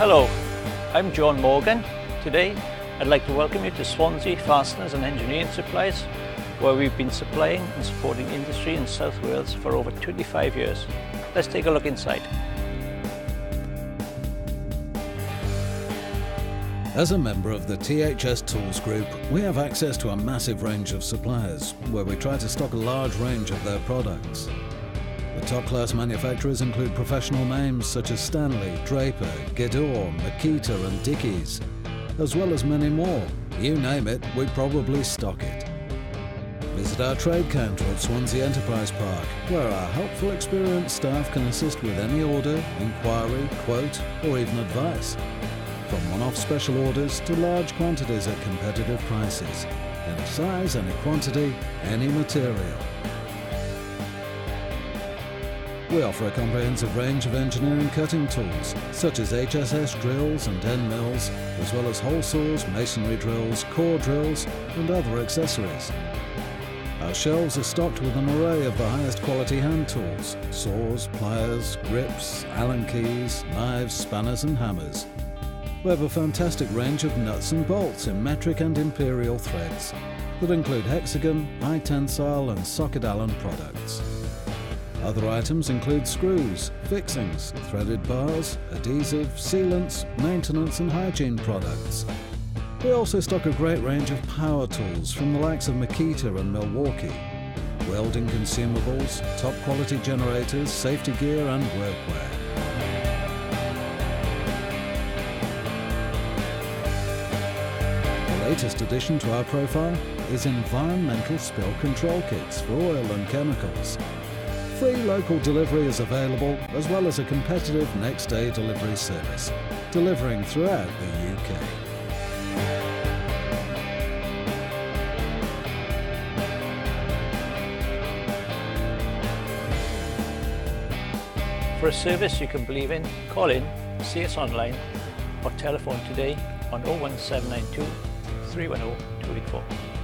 Hello, I'm John Morgan. Today I'd like to welcome you to Swansea Fasteners and Engineering Supplies, where we've been supplying and supporting industry in South Wales for over 25 years. Let's take a look inside. As a member of the THS Tools Group, we have access to a massive range of suppliers, where we try to stock a large range of their products. The top-class manufacturers include professional names such as Stanley, Draper, Gedor, Makita and Dickies, as well as many more. You name it, we probably stock it. Visit our trade counter at Swansea Enterprise Park, where our helpful, experienced staff can assist with any order, inquiry, quote, or even advice. From one-off special orders to large quantities at competitive prices. Any size, any quantity, any material. We offer a comprehensive range of engineering cutting tools, such as HSS drills and end mills, as well as hole saws, masonry drills, core drills, and other accessories. Our shelves are stocked with an array of the highest quality hand tools, saws, pliers, grips, Allen keys, knives, spanners and hammers. We have a fantastic range of nuts and bolts in metric and imperial threads that include hexagon, high tensile and socket Allen products. Other items include screws, fixings, threaded bars, adhesive, sealants, maintenance and hygiene products. We also stock a great range of power tools from the likes of Makita and Milwaukee, welding consumables, top quality generators, safety gear and workwear. The latest addition to our profile is environmental spill control kits for oil and chemicals. Free local delivery is available, as well as a competitive next-day delivery service, delivering throughout the UK. For a service you can believe in, call in, see us online, or telephone today on 01792 310 284.